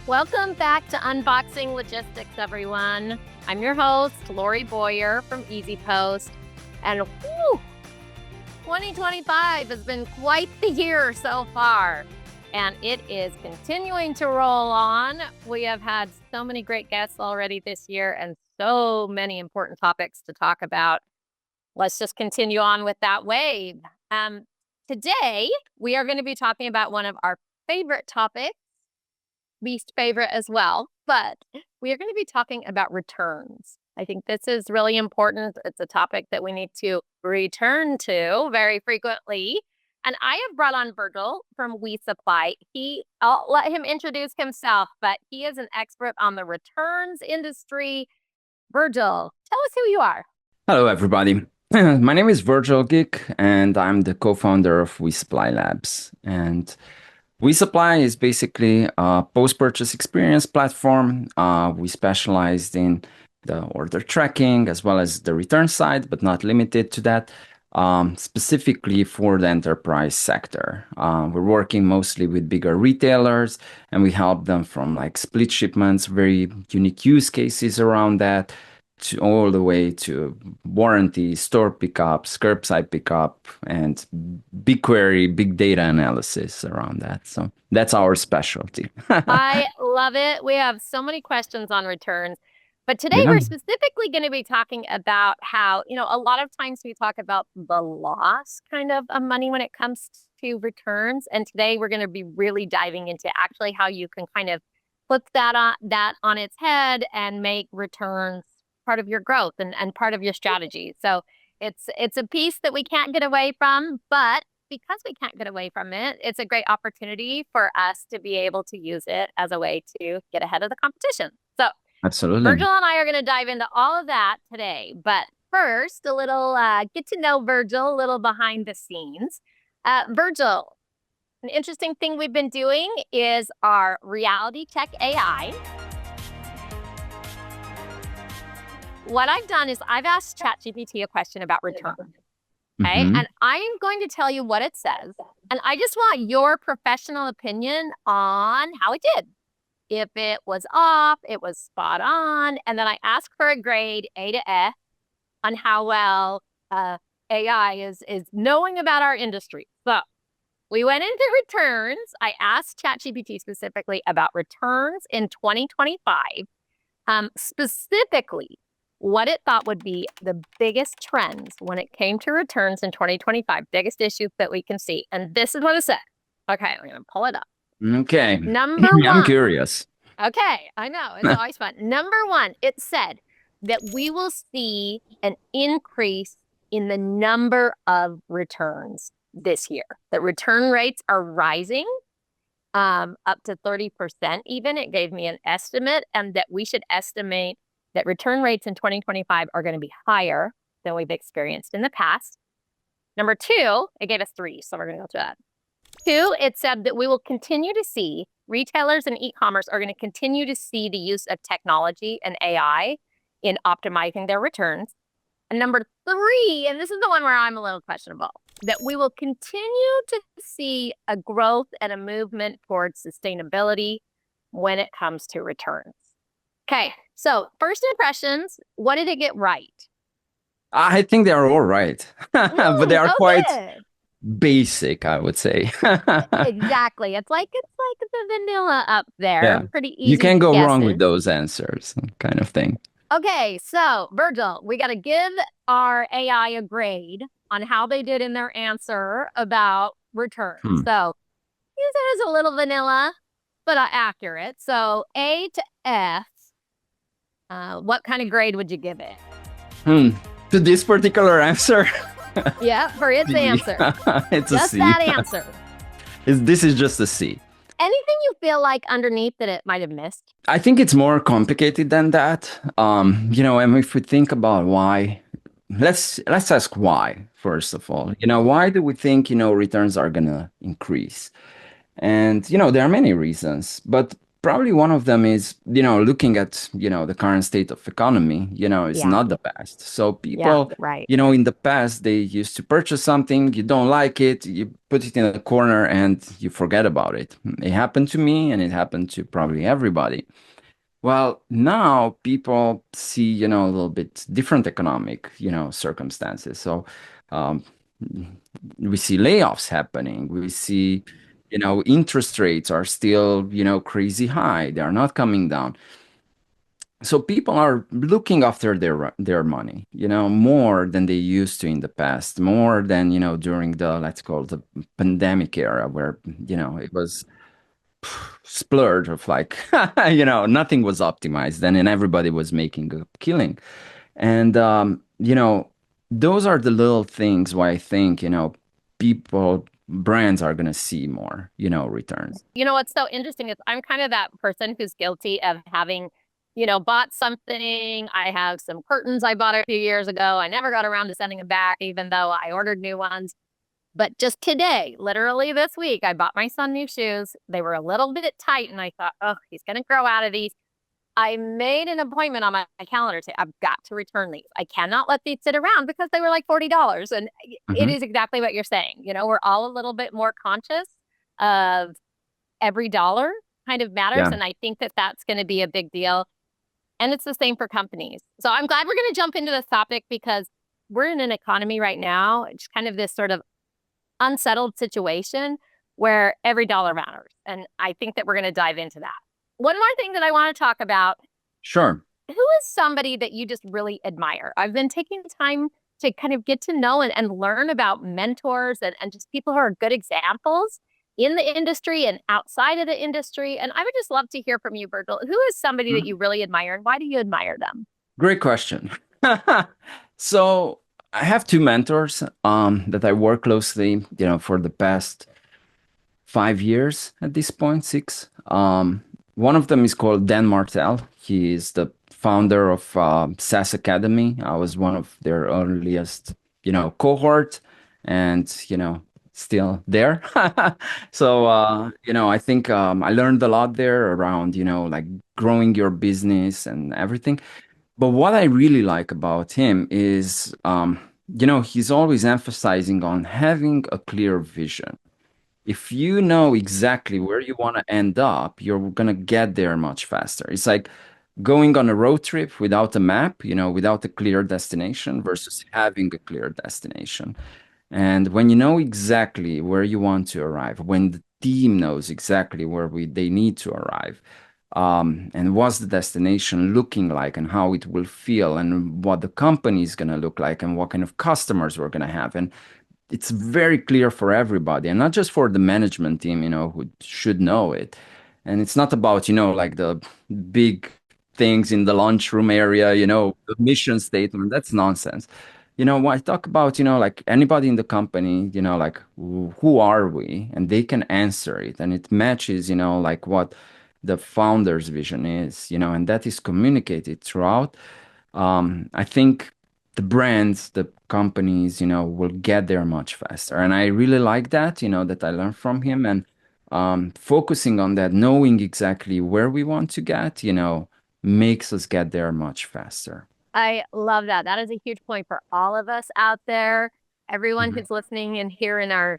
Welcome back to Unboxing Logistics, everyone. I'm your host, Lori Boyer from Easy Post. And 2025 has been quite the year so far. And it is continuing to roll on. We have had so many great guests already this year and so many important topics to talk about. Let's just continue on with that wave. Today, we are going to be talking about one of our favorite topics, least favorite as well, but we are going to be talking about returns. I think this is really important. It's a topic that we need to return to very frequently. And I have brought on Virgil from WeSupply. I'll let him introduce himself, but he is an expert on the returns industry. Virgil, tell us who you are. Hello, everybody. My name is Virgil Ghic, and I'm the co-founder of WeSupply Labs. And WeSupply is basically a post-purchase experience platform. We specialized in the order tracking as well as the return side, but not limited to that, specifically for the enterprise sector. We're working mostly with bigger retailers, and we help them from like split shipments, very unique use cases around that, to all the way to warranty, store pickups, curbside pickup, and BigQuery, big data analysis around that. So that's our specialty. I love it. We have so many questions on returns. But today Yeah. we're specifically going to be talking about how, a lot of times we talk about the loss kind of money when it comes to returns. And today we're going to be really diving into actually how you can kind of flip that on its head and make returns part of your growth and part of your strategy. So it's a piece that we can't get away from, but because we can't get away from it, it's a great opportunity for us to be able to use it as a way to get ahead of the competition. So Absolutely. Virgil and I are going to dive into all of that today. But first, a little get to know Virgil, a little behind the scenes. Virgil, an interesting thing we've been doing is our reality check AI. What I've done is I've asked ChatGPT a question about return. Okay. Mhm. And I'm going to tell you what it says. And I just want your professional opinion on how it did. If it was off, it was spot on. And then I asked for a grade A to F on how well AI is knowing about our industry. So we went into returns. I asked ChatGPT specifically about returns in 2025, specifically what it thought would be the biggest trends when it came to returns in 2025, biggest issues that we can see. And this is what it said. Okay, I'm going to pull it up. Okay. Number I'm one. curious. Okay, I know. It's always fun. Number one, it said that we will see an increase in the number of returns this year. That return rates are rising up to 30% even. It gave me an estimate, and that we should estimate that return rates in 2025 are going to be higher than we've experienced in the past. Number two, it gave us three, so we're going to go to that. Two, it said that we will continue to see retailers and e-commerce are going to continue to see the use of technology and AI in optimizing their returns. And number three, and this is the one where I'm a little questionable, that we will continue to see a growth and a movement towards sustainability when it comes to returns. Okay, so first impressions, what did it get right? I think they are all right, but they are quite basic, I would say. Exactly. It's like the vanilla up there. Yeah. Pretty easy. You can't go wrong with guesses. those answers, kind of thing. Okay, so Virgil, we got to give our AI a grade on how they did in their answer about returns. So use it as a little vanilla, but accurate. So A to F. What kind of grade would you give it? To this particular answer? Yeah, for its answer. It's just a C. that answer. This is just a C. Anything you feel like underneath that it might have missed? I think it's more complicated than that. And if we think about why, let's ask why, first of all. Why do we think, returns are gonna increase? And, there are many reasons, but probably one of them is, looking at, the current state of economy, is Yeah. not the best. So Yeah. people, Right. in the past, they used to purchase something, you don't like it, you put it in a corner and you forget about it. It happened to me and it happened to probably everybody. Well, now people see, a little bit different economic, circumstances. So, um, we see layoffs happening. We see, interest rates are still, crazy high. They are not coming down. So people are looking after their money, more than they used to in the past, more than, during the, let's call it the pandemic era, where, it was splurge of like, nothing was optimized then, and everybody was making a killing. And, those are the little things why I think, brands are going to see more, returns. You know what's so interesting is I'm kind of that person who's guilty of having, bought something. I have some curtains I bought a few years ago. I never got around to sending them back, even though I ordered new ones. But just today, literally this week, I bought my son new shoes. They were a little bit tight, and I thought, oh, he's going to grow out of these. I made an appointment on my calendar to say, I've got to return these. I cannot let these sit around because they were like $40. And it Hmm. is exactly what you're saying. We're all a little bit more conscious of every dollar kind of matters. Yeah, And I think that that's going to be a big deal. And it's the same for companies. So I'm glad we're going to jump into this topic because we're in an economy right now. It's kind of this sort of unsettled situation where every dollar matters. And I think that we're going to dive into that. One more thing that I want to talk about, sure. who is somebody that you just really admire? I've been taking time to kind of get to know and learn about mentors and just people who are good examples in the industry and outside of the industry. And I would just love to hear from you, Virgil. Who is somebody that you really admire and why do you admire them? Great question. So I have two mentors that I work closely, for the past 5 years at this point, six. One of them is called Dan Martell. He is the founder of SaaS Academy. I was one of their earliest, cohort, and still there. So I think I learned a lot there around like growing your business and everything. But what I really like about him is, he's always emphasizing on having a clear vision. If you know exactly where you want to end up, you're going to get there much faster. It's like going on a road trip without a map, without a clear destination versus having a clear destination. And when you know exactly where you want to arrive, when the team knows exactly where they need to arrive, and what's the destination looking like and how it will feel and what the company is going to look like and what kind of customers we're going to have. And it's very clear for everybody and not just for the management team, who should know it. And it's not about, like the big things in the lunchroom area, the mission statement. That's nonsense. When I talk about, like anybody in the company, like who are we? And they can answer it. And it matches, like what the founder's vision is, and that is communicated throughout. I think the brands, the companies, will get there much faster. And I really like that, that I learned from him and focusing on that, knowing exactly where we want to get, makes us get there much faster. I love that. That is a huge point for all of us out there. Everyone Mhm. who's listening and here in our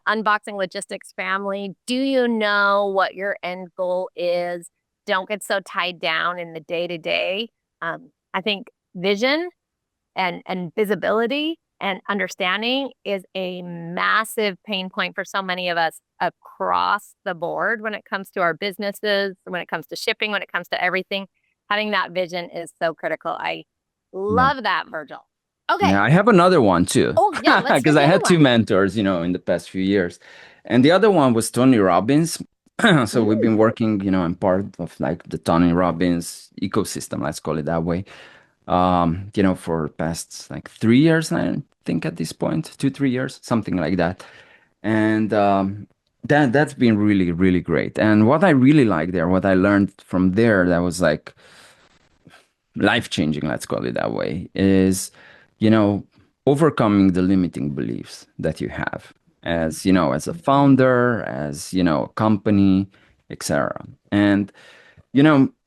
unboxing logistics family, do you know what your end goal is? Don't get so tied down in the day to day. I think vision and visibility and understanding is a massive pain point for so many of us across the board when it comes to our businesses, when it comes to shipping, when it comes to everything. Having that vision is so critical. I Yeah. love that, Virgil. Yeah, Okay. I have another one too, Oh, yeah, let's hear because the I other had two one. mentors, in the past few years. And the other one was Tony Robbins. So we've been Mm. working, I'm part of like the Tony Robbins ecosystem, let's call it that way. For past like 3 years, I think at this point, 2, 3 years, something like that. And that's been really, really great. And what I really like there, what I learned from there, that was like life changing, let's call it that way, is, you know, overcoming the limiting beliefs that you have as, as a founder, as, a company. etc. And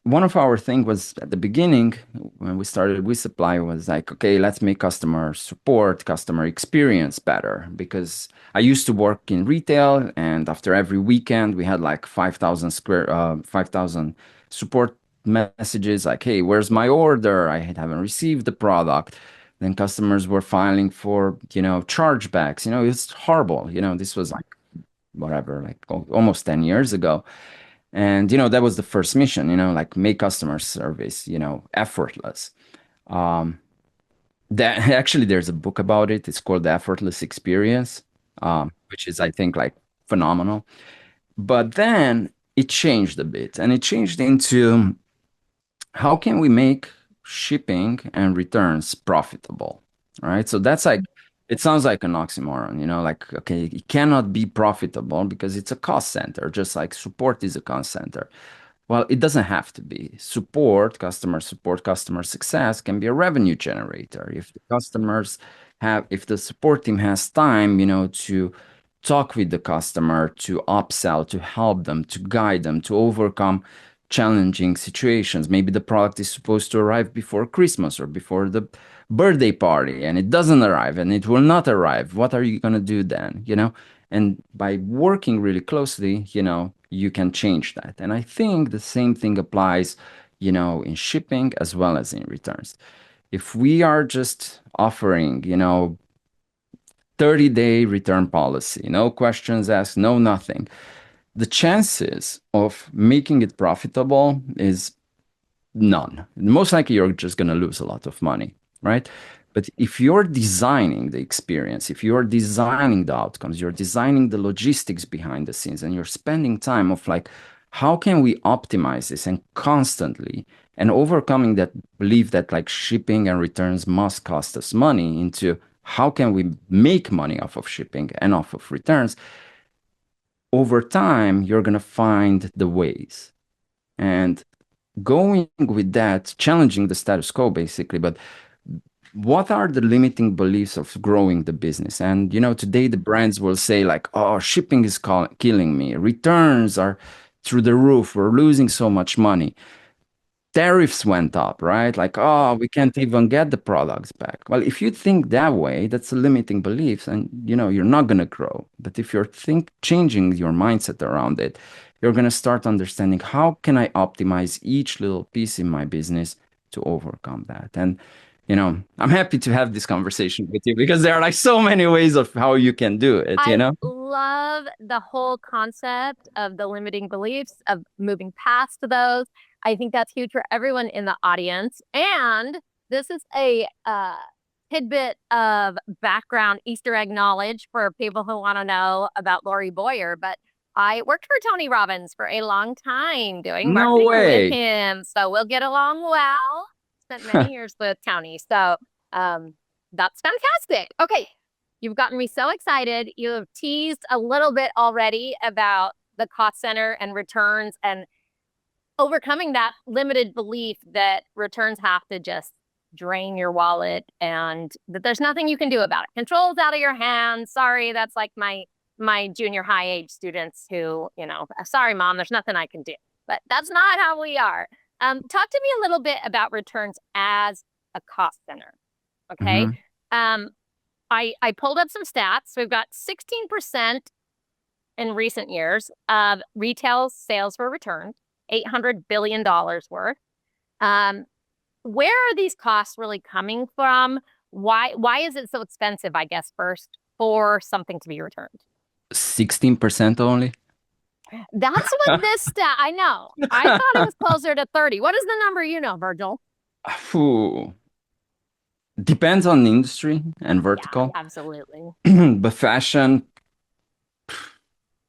one of our thing was at the beginning when we started WeSupply was like, okay, let's make customer support, customer experience better. Because I used to work in retail, and after every weekend we had like 5,000 support messages like, hey, where's my order? I haven't received the product. Then customers were filing for, chargebacks. It's horrible. This was like whatever, like almost 10 years ago. And, that was the first mission, like make customer service, effortless. Um, that actually there's a book about it. It's called The Effortless Experience, which is, I think, like phenomenal. But then it changed a bit and it changed into how can we make shipping and returns profitable? Right. So that's like, it sounds like an oxymoron, like, okay, it cannot be profitable because it's a cost center, just like support is a cost center. Well, it doesn't have to be. Support, customer success can be a revenue generator. If the support team has time, to talk with the customer, to upsell, to help them, to guide them, to overcome challenging situations. Maybe the product is supposed to arrive before Christmas or before the birthday party and it doesn't arrive and it will not arrive. What are you going to do then? And by working really closely, you can change that. And I think the same thing applies, in shipping as well as in returns. If we are just offering, 30-day return policy, no questions asked, no nothing, the chances of making it profitable is none. Most likely, you're just going to lose a lot of money, right? But if you're designing the experience, if you're designing the outcomes, you're designing the logistics behind the scenes, and you're spending time of like, how can we optimize this and constantly and overcoming that belief that like shipping and returns must cost us money into how can we make money off of shipping and off of returns, over time, you're going to find the ways. And going with that, challenging the status quo basically, but what are the limiting beliefs of growing the business? And today the brands will say like, oh, shipping is killing me. Returns are through the roof. We're losing so much money. Tariffs went up, right? Like, oh, we can't even get the products back. Well, if you think that way, that's a limiting belief, and you're not gonna grow. But if you're changing your mindset around it, you're gonna start understanding how can I optimize each little piece in my business to overcome that. And I'm happy to have this conversation with you because there are like so many ways of how you can do it, I love the whole concept of the limiting beliefs, of moving past those. I think that's huge for everyone in the audience. And this is a tidbit of background Easter egg knowledge for people who want to know about Lori Boyer. But I worked for Tony Robbins for a long time doing No marketing with way. him. So we'll get along well. Spent many years with Tony. So that's fantastic. Okay. You've gotten me so excited. You have teased a little bit already about the cost center and returns and overcoming that limited belief that returns have to just drain your wallet and that there's nothing you can do about it. Control's out of your hands. Sorry, that's like my junior high age students who, sorry, mom, there's nothing I can do. But that's not how we are. Talk to me a little bit about returns as a cost center. Okay. Mhm. I pulled up some stats. We've got 16% in recent years of retail sales for returns, $800 billion worth. Where are these costs really coming from? Why is it so expensive, I guess, first, for something to be returned? 16% only. That's what this stat, I know. I thought it was closer to 30. What is the number you know, Virgil? Phew. Depends on the industry and Yeah, vertical. absolutely. But fashion,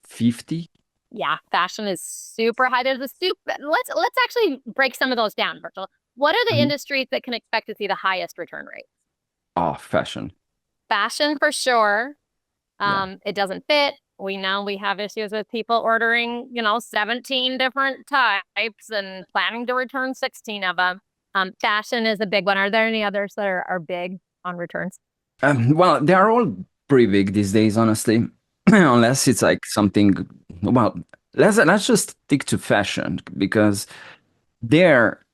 50. Yeah, fashion is super high. There's a super. Let's actually break some of those down, Virgil. What are the Mhm. industries that can expect to see the highest return rate? Oh, fashion. Fashion for sure. Yeah. It doesn't fit. We know we have issues with people ordering, 17 different types and planning to return 16 of them. Fashion is a big one. Are there any others that are big on returns? Well, they are all pretty big these days, honestly. Unless it's like something, well, let's just stick to fashion because there,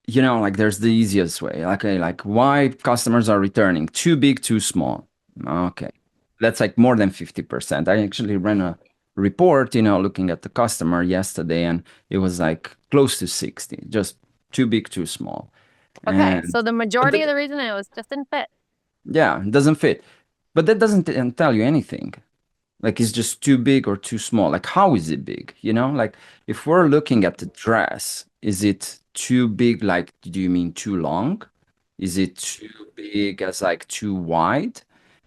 like there's the easiest way. Okay, like why customers are returning too big, too small. Okay, that's like more than 50%. I actually ran a report, looking at the customer yesterday, and it was like close to 60, just too big, too small. Okay, And so the but majority of the reason it was just didn't fit. yeah, it doesn't fit. But that doesn't tell you anything. Like it's just too big or too small. Like how is it big? Like if we're looking at the dress, is it too big? Like, do you mean too long? Is it too big as like too wide?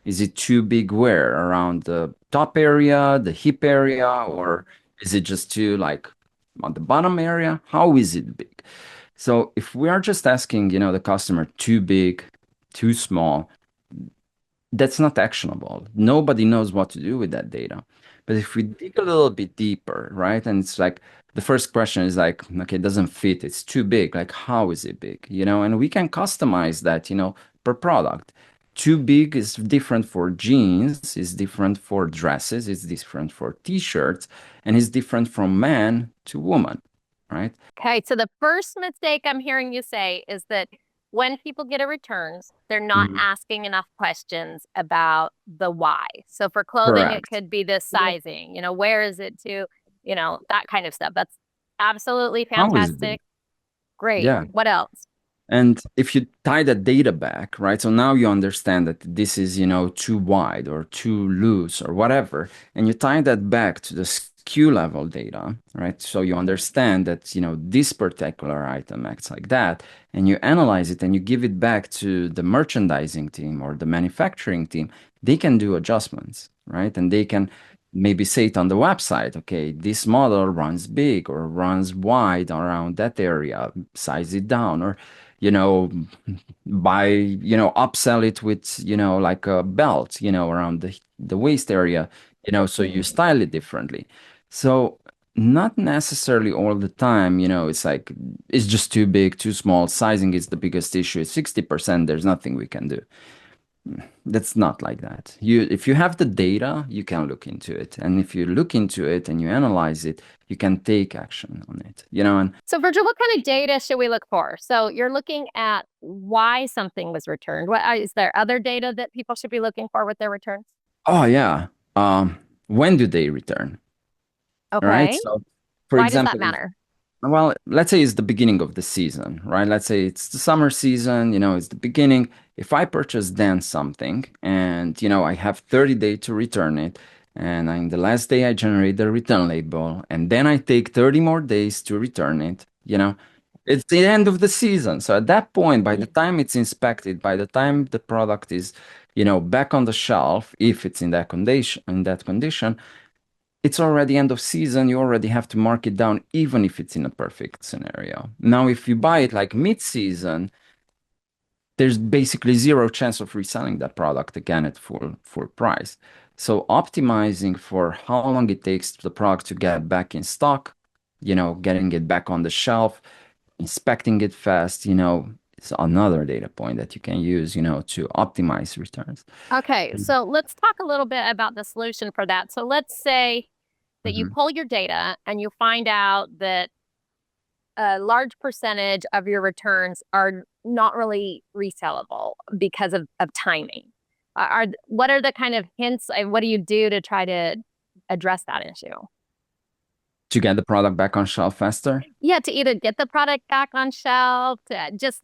Is it too big where? Around the top area, the hip area, or is it just too like on the bottom area? How is it big? So if we are just asking, the customer too big, too small, that's not actionable. Nobody knows what to do with that data. But if we dig a little bit deeper, right? And it's like the first question is like, okay, it doesn't fit. It's too big. Like, how is it big? And we can customize that, per product. Too big is different for jeans, is different for dresses, it's different for t-shirts, and it's different from man to woman, right? Okay, so the first mistake I'm hearing you say is that when people get a returns, they're not Mhm. asking enough questions about the why. So for clothing, it Correct. could be the sizing, where is it to, that kind of stuff. That's absolutely How is it big? fantastic. Great. Yeah. What else? And if you tie that data back, right? So now you understand that this is, too wide or too loose or whatever, and you tie that back to the SKU level data, right? So you understand that, this particular item acts like that, and you analyze it and you give it back to the merchandising team or the manufacturing team, they can do adjustments, right? And they can maybe say it on the website, okay, this model runs big or runs wide around that area, size it down, or you know, upsell it with, like a belt, around the waist area, so you style it differently. So not necessarily all the time, it's like, it's just too big, too small. Sizing is the biggest issue. It's 60%. There's nothing we can do. That's not like that. If you have the data, you can look into it. And if you look into it and you analyze it, you can take action on it, and So, Virgil, what kind of data should we look for? So, you're looking at why something was returned. What is there other data that people should be looking for with their returns? oh yeah. When do they return? Right. Okay. So, for Why does example, that matter? well, let's say it's the beginning of the season, right? Let's say it's the summer season, it's the beginning. If I purchase then something and, I have 30 days to return it, and in the last day I generate the return label, and then I take 30 more days to return it, it's the end of the season. So at that point, by the time it's inspected, by the time the product is, back on the shelf, if it's in that condition, it's already end of season. You already have to mark it down, even if it's in a perfect scenario. Now, if you buy it like mid-season, there's basically zero chance of reselling that product again at full price. So optimizing for how long it takes the product to get back in stock, getting it back on the shelf, inspecting it fast, is another data point that you can use, to optimize returns. Okay, so let's talk a little bit about the solution for that. So let's say that you Mhm. pull your data and you find out that a large percentage of your returns are not really resellable because of timing. What are the kind of hints? What do you do to try to address that issue? To get the product back on shelf faster. Yeah, to either get the product back on shelf, to just,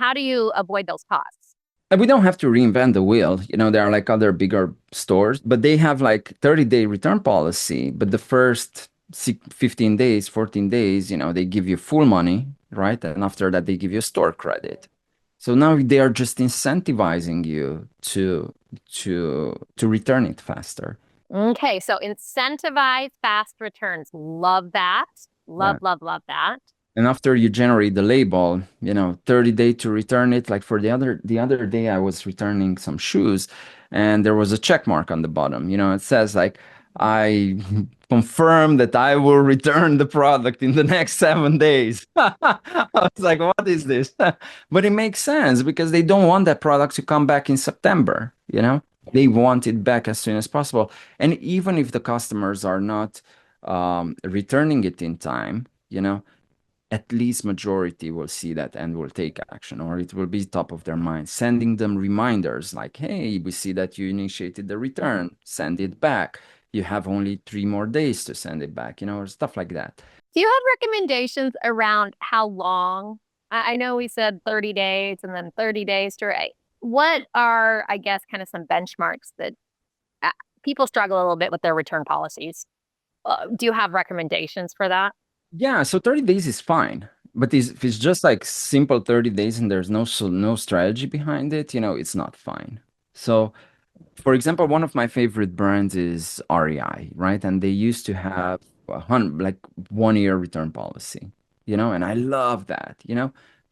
how do you avoid those costs? And we don't have to reinvent the wheel. There are like other bigger stores, but they have like 30-day return policy. But the first 15 days, 14 days, they give you full money, right? And after that, they give you store credit. So now they are just incentivizing you to return it faster. Okay, so incentivize fast returns. Love that. Love, Yeah. love, love that. And after you generate the label, 30 days to return it. Like for the other day, I was returning some shoes, and there was a check mark on the bottom. It says like, I confirm that I will return the product in the next 7 days. I was like, what is this? But it makes sense because they don't want that product to come back in September. They want it back as soon as possible. And even if the customers are not returning it in time, at least majority will see that and will take action, or it will be top of their mind. Sending them reminders like, hey, we see that you initiated the return, send it back. You have only 3 more days to send it back, or stuff like that. Do you have recommendations around how long? I know we said 30 days and then 30 days to rate. What are, I guess, kind of some benchmarks that uh, people struggle a little bit with their return policies? Do you have recommendations for that? Yeah, so 30 days is fine. But if it's just like simple 30 days and there's no strategy behind it, it's not fine. So for example, one of my favorite brands is REI, right? And they used to have like 1 year return policy, and I love that,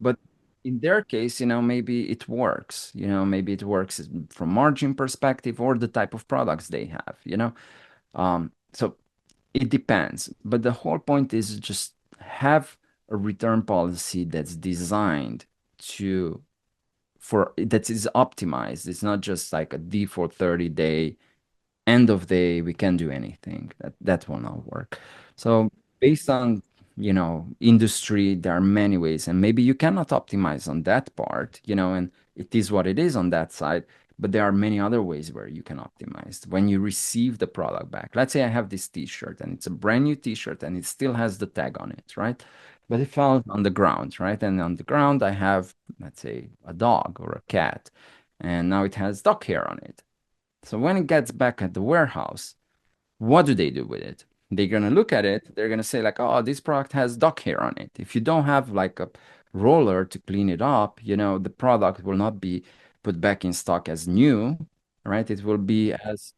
But in their case, maybe it works, maybe it works from margin perspective or the type of products they have, So it depends. But the whole point is just have a return policy that's designed to that is optimized. It's not just like a default 30-day end of day we can't do anything. That will not work. So based on industry, there are many ways, and maybe you cannot optimize on that part, and it is what it is on that side. But there are many other ways where you can optimize. When you receive the product back, let's say I have this t-shirt and it's a brand new t-shirt and it still has the tag on it, right? But it fell on the ground, right? And on the ground I have, let's say, a dog or a cat, and now it has dog hair on it. So when it gets back at the warehouse, what do they do with it? They're gonna look at it, they're gonna say like, oh, this product has dog hair on it. If you don't have like a roller to clean it up, the product will not be put back in stock as new, right? It will be as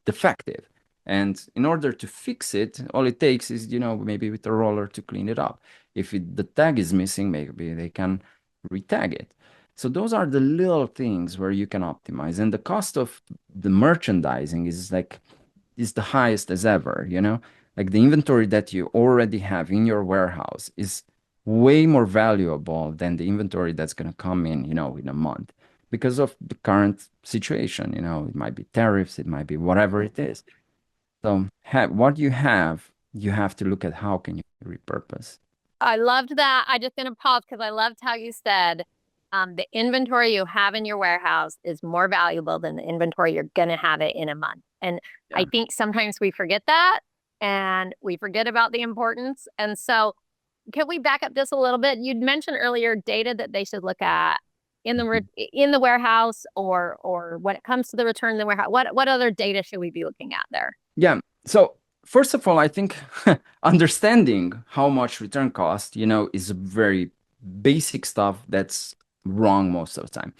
defective. And in order to fix it, all it takes is, maybe with a roller to clean it up. If the tag is missing, maybe they can retag it. So those are the little things where you can optimize. And the cost of the merchandising is the highest as ever, Like the inventory that you already have in your warehouse is way more valuable than the inventory that's going to come in a month because of the current situation. It might be tariffs, it might be whatever it is. So what you have to look at how can you repurpose. I loved that. I just gonna pause because I loved how you said the inventory you have in your warehouse is more valuable than the inventory you're gonna have it in a month. And I Yeah. think sometimes we forget that and we forget about the importance. And so can we back up just a little bit? You'd mentioned earlier data that they should look at in the Mhm. in the warehouse or when it comes to the return in the warehouse. What other data should we be looking at there? Yeah. So first of all, I think understanding how much return cost, is a very basic stuff that's wrong most of the time.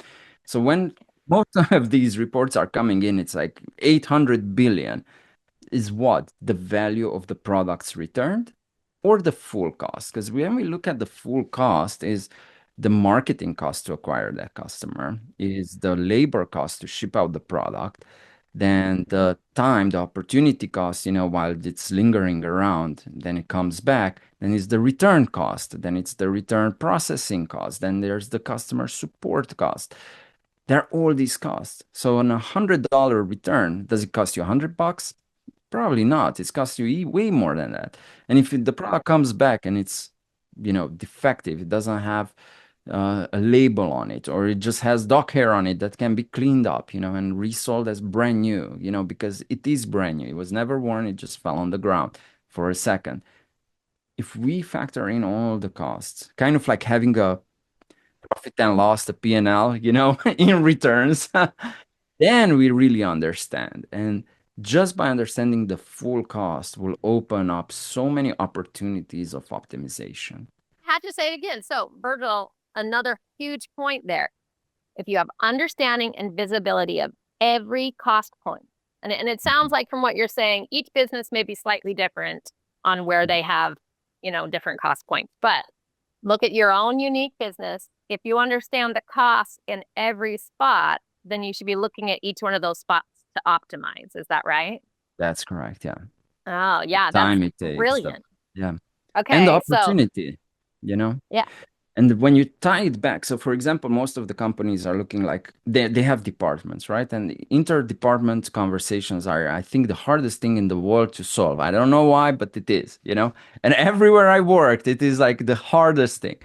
So when most of these reports are coming in, it's like 800 billion is what? The value of the products returned or the full cost? Because when we look at the full cost is the marketing cost to acquire that customer, is the labor cost to ship out the product, then the time, the opportunity cost, while it's lingering around, then it comes back, then it's the return cost, then it's the return processing cost, then there's the customer support cost. There are all these costs. So on $100 return, does it cost you $100? Probably not. It's cost you way more than that. And if the product comes back and it's, defective, it doesn't have a label on it, or it just has dog hair on it that can be cleaned up, and resold as brand new, because it is brand new. It was never worn. It just fell on the ground for a second. If we factor in all the costs, kind of like having a profit and loss, the P&L, in returns, then we really understand. And just by understanding the full cost will open up so many opportunities of optimization. I had to say it again. So, Virgil, another huge point there. If you have understanding and visibility of every cost point, and it sounds Mhm. like from what you're saying, each business may be slightly different on where they have, different cost points. But look at your own unique business. If you understand the costs in every spot, then you should be looking at each one of those spots to optimize. Is that right? That's correct. Yeah. Oh, yeah, that's Time it takes, brilliant. yeah. And the Okay, so opportunity, you know? yeah. And when you tie it back, so for example, most of the companies are looking like they have departments, right? And inter-department conversations are, I think, the hardest thing in the world to solve. I don't know why, but it is, you know? And everywhere I worked, it is like the hardest thing.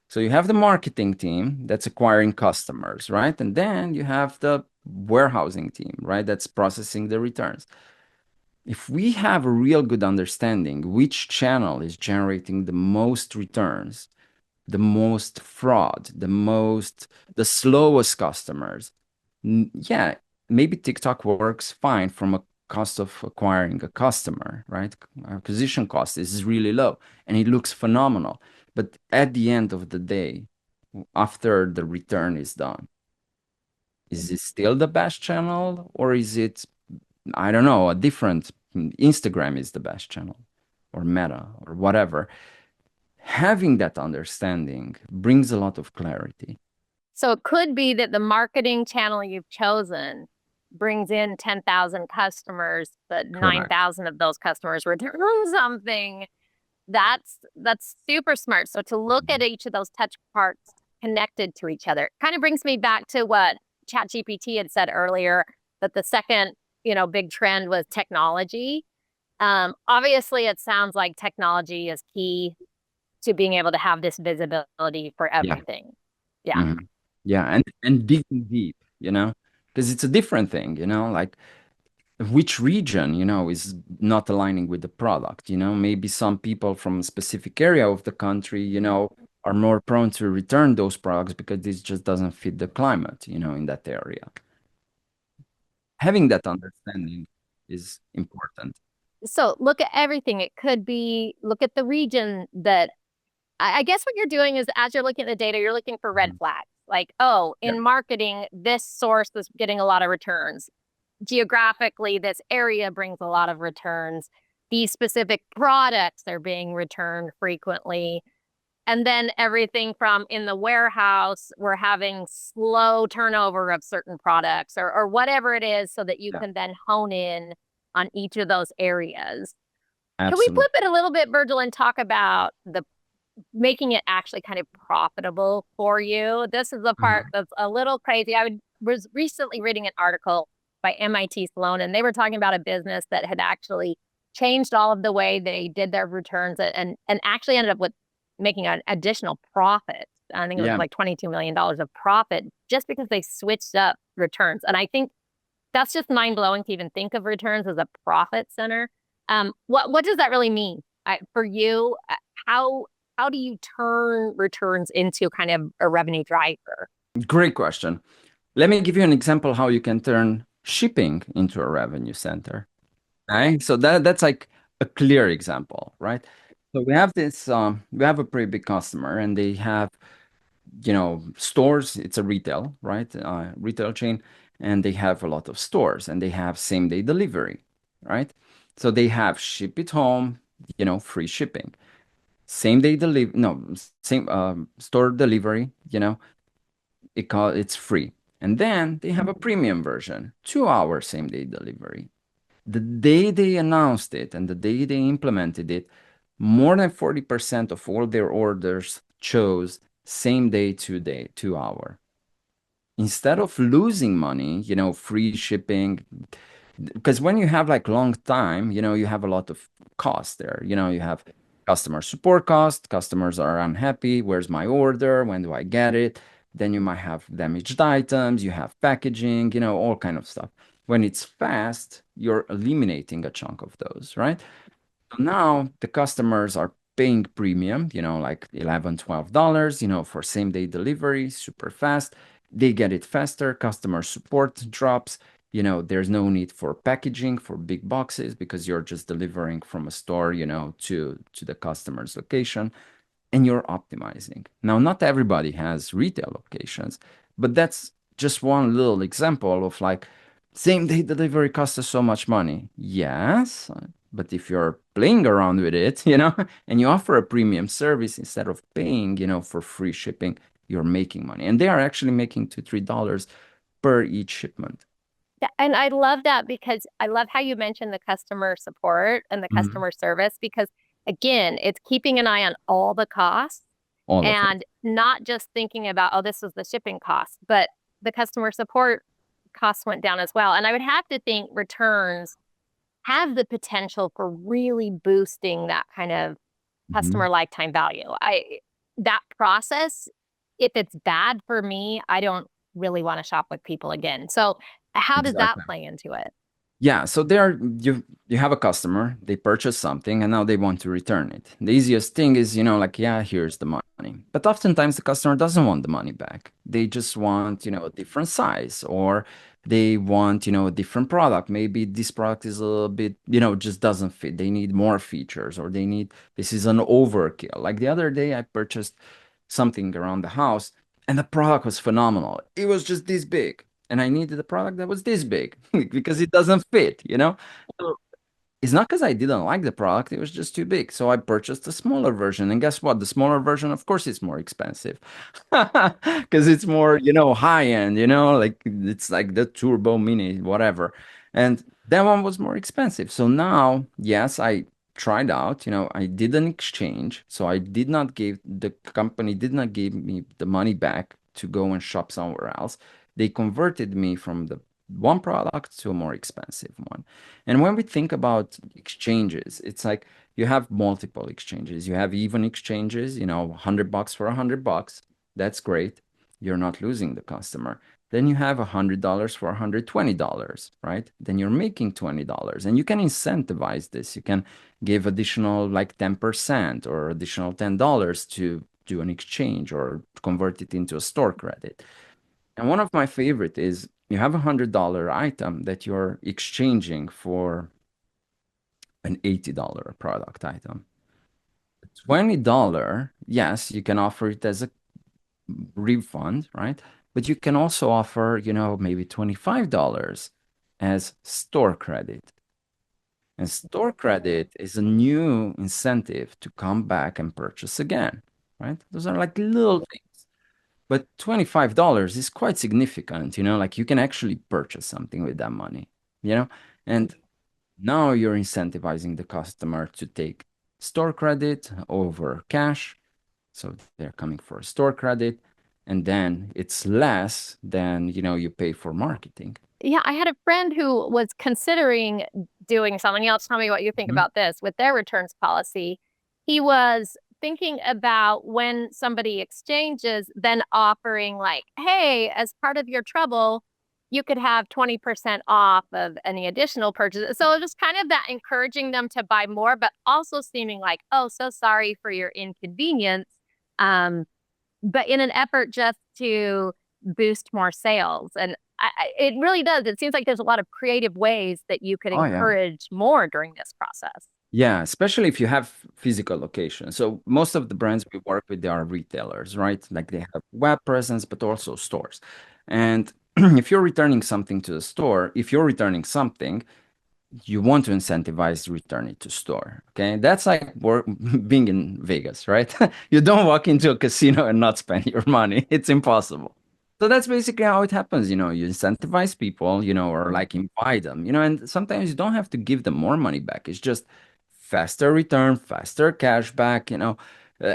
So you have the marketing team that's acquiring customers, right? And then you have the warehousing team, right? That's processing the returns. If we have a real good understanding which channel is generating the most returns, the most fraud, the slowest customers. Yeah, maybe TikTok works fine from a cost of acquiring a customer, right? Acquisition cost is really low and it looks phenomenal. But at the end of the day, after the return is done, is it still the best channel or is it, I don't know, a different Instagram is the best channel or Meta or whatever? Having that understanding brings a lot of clarity. So it could be that the marketing channel you've chosen brings in 10,000 customers, but Correct. 9,000 of those customers return something. That's super smart. So to look at each of those touch parts connected to each other kind of brings me back to what ChatGPT had said earlier, that the second, big trend was technology. Obviously, it sounds like technology is key to being able to have this visibility for Yeah. everything. Yeah. Mhm. Yeah, and digging deep, because it's a different thing, like which region, is not aligning with the product, maybe some people from a specific area of the country, are more prone to return those products because this just doesn't fit the climate, in that area. Having that understanding is important. So look at everything. It could be look at the region that I guess what you're doing is as you're looking at the data, you're looking for red Mhm. flags. Like, oh, Yeah, in marketing, this source is getting a lot of returns. Geographically, this area brings a lot of returns. These specific products are being returned frequently. And then everything from in the warehouse, we're having slow turnover of certain products or whatever it is so that you yeah, can then hone in on each of those areas. Can we absolutely. flip it a little bit, Virgil, and talk about the making it actually kind of profitable for you? This is the part Mhm. that's a little crazy. Was recently reading an article by MIT Sloan, and they were talking about a business that had actually changed all of the way they did their returns and actually ended up with making an additional profit. I think it was Yeah. like $22 million of profit just because they switched up returns. And I think that's just mind blowing to even think of returns as a profit center. What does that really mean for you? How how do you turn returns into kind of a revenue driver? Great question. Let me give you an example how you can turn shipping into a revenue center. Right? So that's like a clear example, right? So we have a pretty big customer and they have, stores. It's a retail, right? Retail chain, and they have a lot of stores and they have same day delivery, right? So they have ship it home, free shipping. Same day delivery, no, same store delivery, it's free. And then they have a premium version, 2 hour same day delivery. The day they announced it and the day they implemented it, more than 40% of all their orders chose same day, 2 day, 2 hour. Instead of losing money, free shipping, because when you have like long time, you have a lot of cost there. You have customer support cost, customers are unhappy, where's my order, when do I get it? Then you might have damaged items, you have packaging, all kind of stuff. When it's fast, you're eliminating a chunk of those, right? So now the customers are paying premium, like 11, $12, for same day delivery, super fast. They get it faster. Customer support drops. There's no need for packaging for big boxes because you're just delivering from a store, to the customer's location and you're optimizing. Now, not everybody has retail locations, but that's just one little example of like same day delivery costs us so much money. Yes, but if you're playing around with it, and you offer a premium service instead of paying, for free shipping, you're making money. And they are actually making $2, $3 per each shipment. Yeah, and I love that because I love how you mentioned the customer support and the Mhm. customer service because again, it's keeping an eye on all the costs all of it. and not just thinking about, oh, this was the shipping cost, but the customer support costs went down as well. And I would have to think returns have the potential for really boosting that kind of Mhm. customer lifetime value. That process, if it's bad for me, I don't really want to shop with people again. So how does that Exactly. play into it? Yeah, so there you have a customer, they purchase something and now they want to return it. The easiest thing is, like, yeah, here's the money. But oftentimes the customer doesn't want the money back. They just want, a different size, or they want, a different product. Maybe this product is a little bit, just doesn't fit. They need more features, or they need, this is an overkill. Like the other day I purchased something around the house and the product was phenomenal. It was just this big and I needed a product that was this big because it doesn't fit. So it's not because I didn't like the product, it was just too big. So I purchased a smaller version. And guess what? The smaller version, of course, it's more expensive because it's more, high end, like it's like the Turbo Mini, whatever. And that one was more expensive. So now, yes, I tried out, I did an exchange. So I did not give, the company did not give me the money back to go and shop somewhere else. They converted me from the one product to a more expensive one. And when we think about exchanges, it's like you have multiple exchanges. You have even exchanges, $100 for $100. That's great. You're not losing the customer. Then you have $100 for $120, right? Then you're making $20. And you can incentivize this. You can give additional like 10% or additional $10 to do an exchange or convert it into a store credit. And one of my favorite is you have $100 item that you're exchanging for an $80 product item. $20, yes, you can offer it as a refund, right? But you can also offer, maybe $25 as store credit. And store credit is a new incentive to come back and purchase again, right? Those are like little things. But $25 is quite significant, like you can actually purchase something with that money, you know? And now you're incentivizing the customer to take store credit over cash. So they're coming for a store credit, and then it's less than, you pay for marketing. Yeah, I had a friend who was considering doing something else. Tell me what you think Mhm. about this with their returns policy. He was thinking about when somebody exchanges, then offering, like, hey, as part of your trouble, you could have 20% off of any additional purchases. So just kind of that encouraging them to buy more, but also seeming like, oh, so sorry for your inconvenience. Um, but in an effort just to boost more sales. And it really does. It seems like there's a lot of creative ways that you could Oh, yeah. encourage more during this process. Yeah, especially if you have physical locations. So most of the brands we work with, they are retailers, right? Like they have web presence, but also stores. And if you're returning something to the store, if you're returning something, you want to incentivize return it to store. Okay. That's like work, being in Vegas, right? You don't walk into a casino and not spend your money. It's impossible. So that's basically how it happens. You incentivize people, or like invite them, and sometimes you don't have to give them more money back. It's just faster return, faster cash back,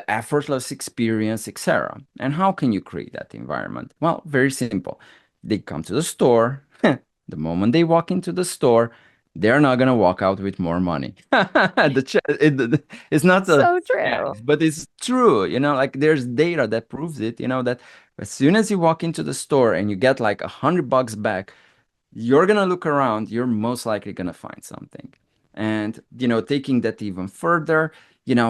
effortless experience, etc. And how can you create that environment? Well, very simple. They come to the store. The moment they walk into the store, they're not gonna walk out with more money. It's not a So true. fact, but it's true. Like there's data that proves it. That as soon as you walk into the store and you get like $100 back, you're gonna look around. You're most likely gonna find something. And taking that even further,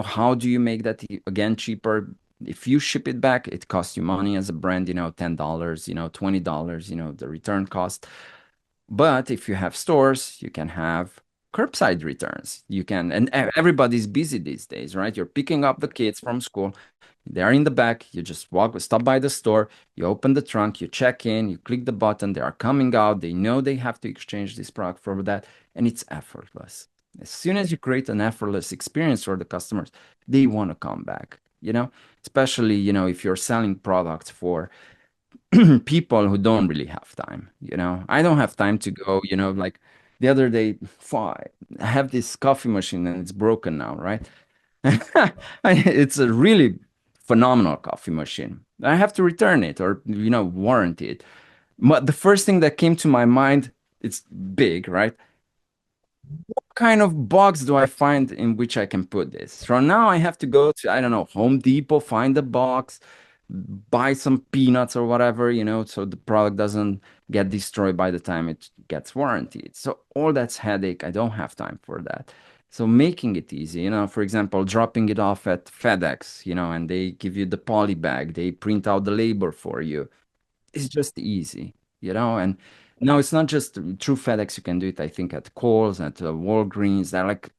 how do you make that again cheaper? If you ship it back, it costs you money as a brand. $10. $20. The return cost. But if you have stores, you can have curbside returns. You can, and everybody's busy these days, right? You're picking up the kids from school. They're in the back. You just stop by the store. You open the trunk. You check in. You click the button. They are coming out. They know they have to exchange this product for that, and it's effortless. As soon as you create an effortless experience for the customers, they want to come back. Especially if you're selling products for people who don't really have time. I don't have time to go, like the other day, I have this coffee machine and it's broken now, right? It's a really phenomenal coffee machine. I have to return it or, warranty it. But the first thing that came to my mind, it's big, right? Kind of box do I find in which I can put this? So now I have to go to, I don't know, Home Depot, find a box, buy some peanuts or whatever, so the product doesn't get destroyed by the time it gets warranted. So all that's headache. I don't have time for that. So making it easy, for example, dropping it off at FedEx, and they give you the poly bag, they print out the label for you. It's just easy, and no, it's not just through FedEx. You can do it, I think, at Kohl's, at Walgreens. There are like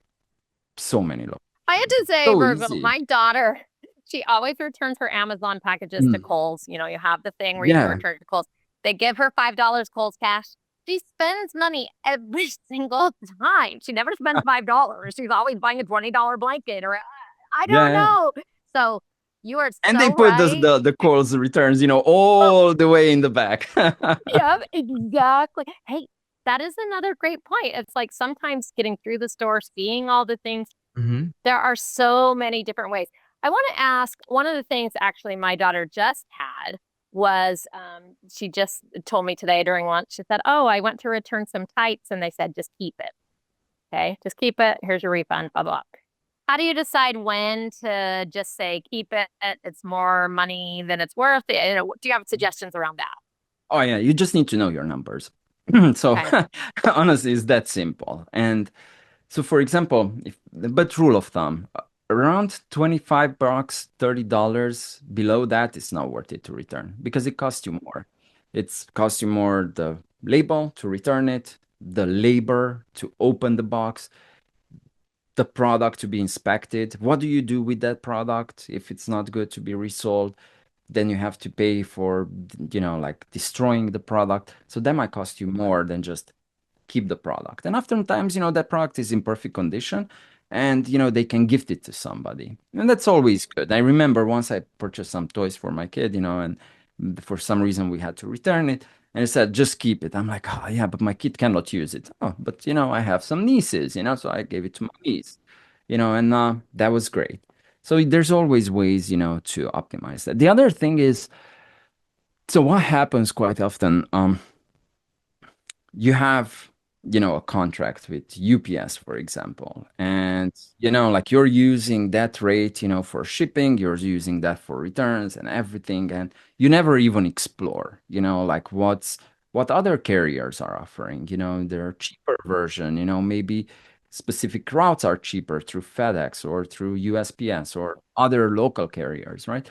so many I had to say, so Virgil, easy. my daughter, she always returns her Amazon packages to Mm. Kohl's. You have the thing where you can Yeah. return to Kohl's. They give her $5 Kohl's cash. She spends money every single time. She never spends $5. She's always buying a $20 blanket or I don't Yeah. know. So you are And they so put right. the Kohl's returns, all the way in the back. Yep, exactly. Hey, that is another great point. It's like sometimes getting through the store, seeing all the things, Hmm. there are so many different ways. I want to ask one of the things actually my daughter just had was she just told me today during lunch, she said, oh, I went to return some tights and they said, just keep it. Okay, just keep it. Here's your refund, blah, blah. How do you decide when to just say, keep it? It's more money than it's worth. Do you have suggestions around that? Oh yeah, you just need to know your numbers. So Okay. honestly, it's that simple. And so, for example, but rule of thumb, around 25 bucks, $30 below that, it's not worth it to return because it costs you more. It's costs you more the label to return it, the labor to open the box, the product to be inspected. What do you do with that product if it's not good to be resold? Then you have to pay for, like destroying the product. So that might cost you more than just keep the product. And oftentimes, that product is in perfect condition and, they can gift it to somebody. And that's always good. I remember once I purchased some toys for my kid, and for some reason we had to return it. And it said, just keep it. I'm like, oh, yeah, but my kid cannot use it. Oh, but, I have some nieces, so I gave it to my niece, and that was great. So there's always ways, to optimize that. The other thing is, so what happens quite often, you have a contract with UPS, for example, and like you're using that rate for shipping, you're using that for returns and everything, and you never even explore like what other carriers are offering, their cheaper version, maybe specific routes are cheaper through FedEx or through USPS or other local carriers, right?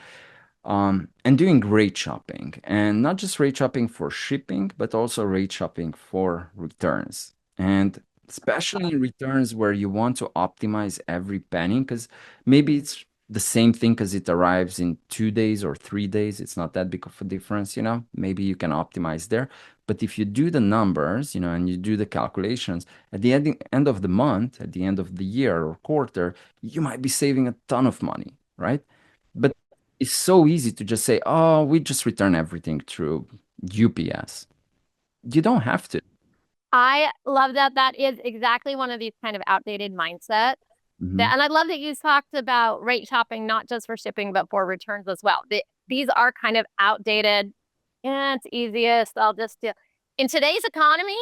And doing rate shopping, and not just rate shopping for shipping, but also rate shopping for returns. And especially in returns where you want to optimize every penny, because maybe it's the same thing because it arrives in 2 days or 3 days. It's not that big of a difference, Maybe you can optimize there. But if you do the numbers, and you do the calculations, at the end of the month, at the end of the year or quarter, you might be saving a ton of money, right? But it's so easy to just say, oh, we just return everything through UPS. You don't have to. I love that. That is exactly one of these kind of outdated mindsets. Hmm. And I love that you talked about rate shopping, not just for shipping, but for returns as well. These are kind of outdated. Yeah, it's easiest. I'll just do. In today's economy,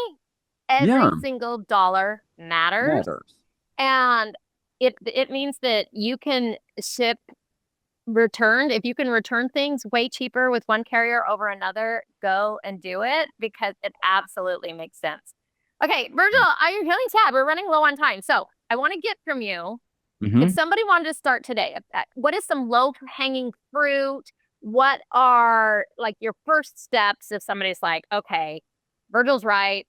Yeah, every single dollar matters. matters. And it means that you can ship returned. If you can return things way cheaper with one carrier over another, go and do it because it absolutely makes sense. Okay, Virgil, I'm feeling sad. We're running low on time. So I want to get from you, if Hmm. somebody wanted to start today, what is some low hanging fruit? What are like your first steps if somebody's like, okay, Virgil's right.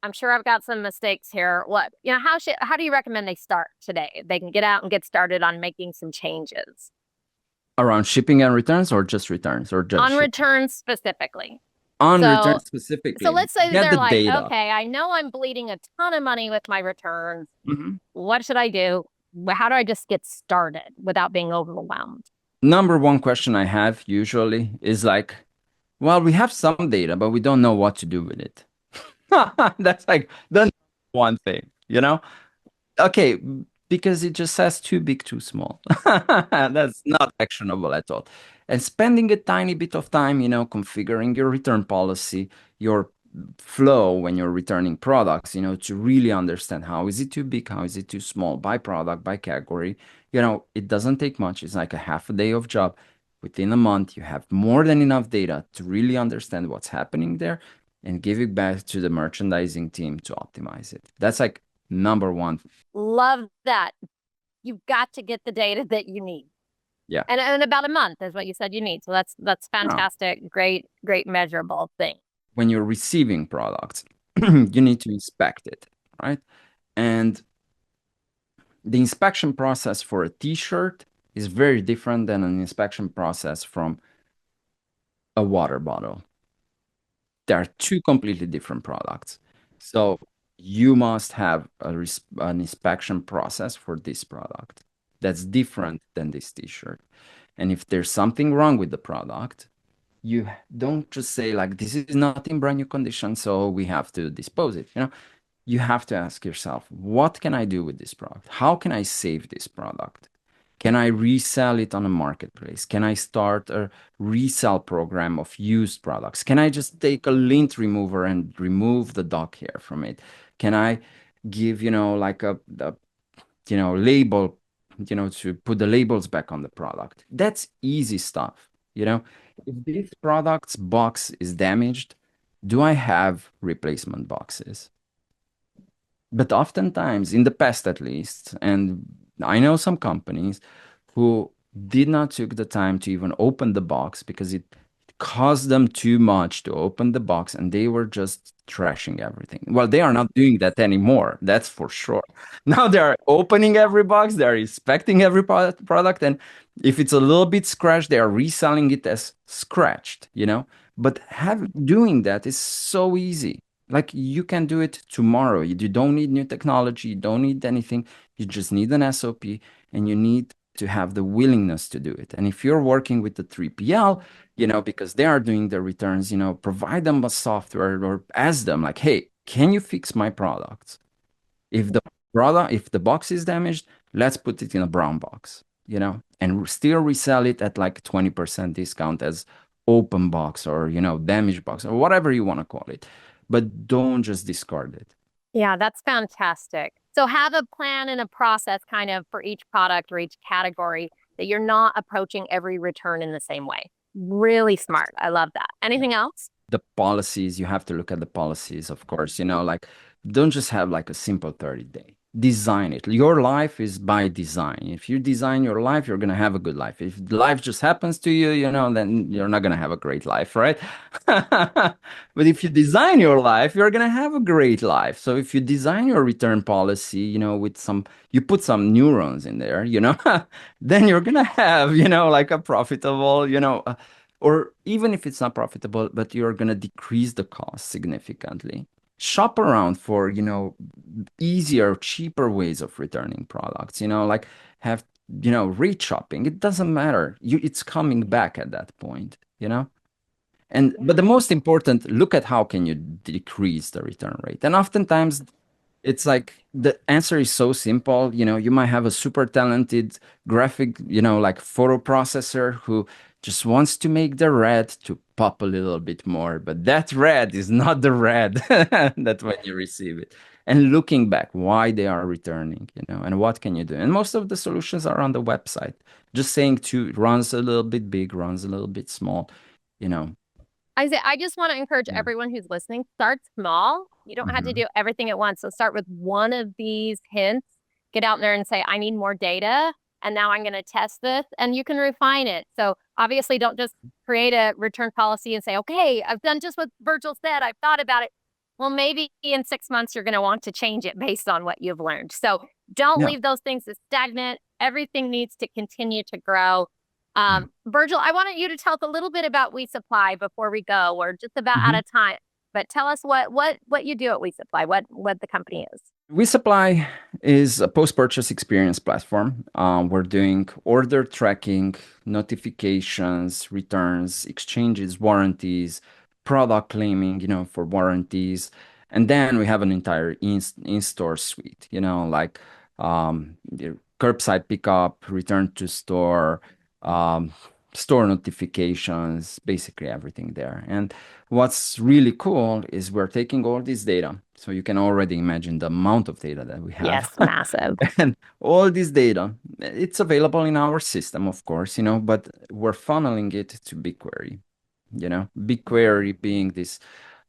I'm sure I've got some mistakes here. How do you recommend they start today? They can get out and get started on making some changes Around shipping and returns, or just returns, or just on shipping? returns specifically. On So, returns so specifically, let's say get they're the like, data. okay, I know I'm bleeding a ton of money with my returns. Mhm. What should I do? How do I just get started without being overwhelmed? Number one question I have usually is like, well, we have some data, but we don't know what to do with it. That's like the one thing, Okay, because it just says too big, too small. That's not actionable at all. And spending a tiny bit of time, configuring your return policy, your flow when you're returning products, to really understand how is it too big, how is it too small, by product, by category. It doesn't take much. It's like a half a day of job. Within a month, you have more than enough data to really understand what's happening there and give it back to the merchandising team to optimize it. That's like number one. Love that. You've got to get the data that you need. Yeah. And about a month is what you said you need. So that's Now, fantastic. Great measurable thing. when you're receiving products, you need to inspect it, right? And the inspection process for a t-shirt is very different than an inspection process from a water bottle. They are two completely different products. So you must have an inspection process for this product that's different than this t-shirt. And if there's something wrong with the product, you don't just say like, this is not in brand new condition, so we have to dispose it. You have to ask yourself, what can I do with this product? How can I save this product? Can I resell it on a marketplace? Can I start a resell program of used products? Can I just take a lint remover and remove the dog hair from it? Can I give, like label, to put the labels back on the product? That's easy stuff. If this product's box is damaged, do I have replacement boxes? But oftentimes, in the past at least, and I know some companies who did not took the time to even open the box because it cost them too much to open the box and they were just trashing everything. Well, they are not doing that anymore, that's for sure. Now they are opening every box, they're inspecting every product, and if it's a little bit scratched, they are reselling it as scratched. But doing that is so easy. Like you can do it tomorrow. You don't need new technology, you don't need anything. You just need an SOP and you need to have the willingness to do it. And if you're working with the 3PL, because they are doing the returns, provide them a software or ask them like, hey, can you fix my products? If the box is damaged, let's put it in a brown box, and still resell it at like 20% discount as open box or, damaged box or whatever you want to call it. But don't just discard it. Yeah, that's fantastic. So have a plan and a process kind of for each product or each category that you're not approaching every return in the same way. Really smart. I love that. Anything else? The policies, you have to look at the policies, of course, like don't just have like a simple 30-day. Design it. Your life is by design. If you design your life, you're gonna have a good life. If life just happens to you, then you're not gonna have a great life, right? But if you design your life, you're gonna have a great life. So if you design your return policy, with you put some neurons in there, then you're gonna have, like a profitable, or even if it's not profitable, but you're going to decrease the cost significantly. Shop around for, easier, cheaper ways of returning products, like have, rate shopping. It doesn't matter. It's coming back at that point. But the most important, look at how can you decrease the return rate. And oftentimes it's like the answer is so simple. You might have a super talented graphic, like photo processor who just wants to make the red to pop a little bit more. But that red is not the red that when you receive it. And looking back, why they are returning, and what can you do? And most of the solutions are on the website. Just saying to runs a little bit big, runs a little bit small, you know. I just want to encourage Yeah. everyone who's listening, start small. You don't have to Mhm. do everything at once. So start with one of these hints, get out there and say, I need more data. And now I'm going to test this and you can refine it. So obviously don't just create a return policy and say, okay, I've done just what Virgil said. I've thought about it. Well, maybe in 6 months, you're going to want to change it based on what you've learned. So don't Yeah. leave those things as stagnant. Everything needs to continue to grow. Virgil, I wanted you to tell us a little bit about WeSupply before we go. We're just about out Mhm. of time, but tell us what you do at WeSupply, what the company is. WeSupply is a post-purchase experience platform. We're doing order tracking, notifications, returns, exchanges, warranties, product claiming, for warranties. And then we have an entire in-store suite, like curbside pickup, return to store, um, store notifications, basically everything there. And what's really cool is we're taking all this data. So you can already imagine the amount of data that we have. Yes, massive. And all this data, it's available in our system, of course, but we're funneling it to BigQuery. BigQuery being this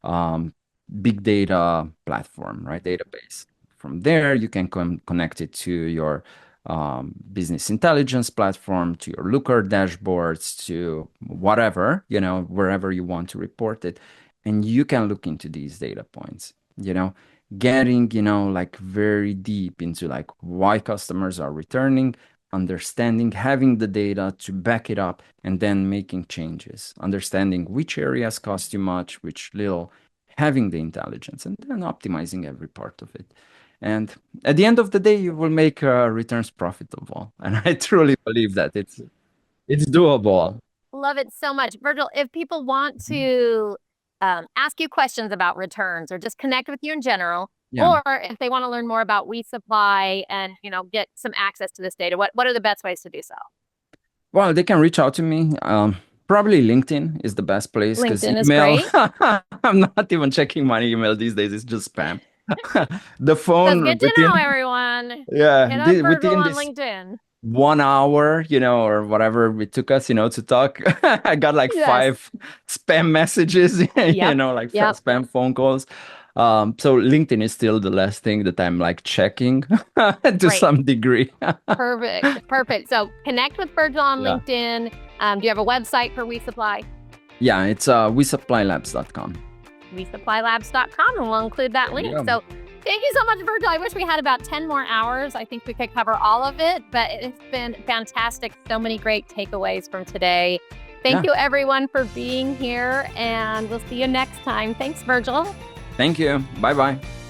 um, big data platform, right? Database. From there, you can connect it to your business intelligence platform, to your Looker dashboards, to whatever, wherever you want to report it. And you can look into these data points, getting, like very deep into like why customers are returning, understanding, having the data to back it up, and then making changes, understanding which areas cost you much, which little, having the intelligence, and then optimizing every part of it. And at the end of the day, you will make returns profitable. And I truly believe that it's doable. Love it so much. Virgil, if people want to ask you questions about returns or just connect with you in general, Yeah. or if they want to learn more about WeSupply and get some access to this data, what are the best ways to do so? Well, they can reach out to me. Probably LinkedIn is the best place because LinkedIn is email, great. I'm not even checking my email these days. It's just spam. The That's phone good to know, everyone. Hit up Virgil within on this LinkedIn. 1 hour, or whatever it took us, to talk, I got like Yes. 5 spam messages, Yep. like Yep. spam phone calls. So LinkedIn is still the last thing that I'm like checking to Great. some degree. Perfect. Perfect. So connect with Virgil on Yeah. LinkedIn. Do you have a website for WeSupply? Yeah, it's WeSupplyLabs.com. WeSupplyLabs.com, and we'll include that link. Yeah. So thank you so much, Virgil. I wish we had about 10 more hours. I think we could cover all of it, but it's been fantastic. So many great takeaways from today. Thank you, everyone, for being here, and we'll see you next time. Thanks, Virgil. Thank you. Bye-bye.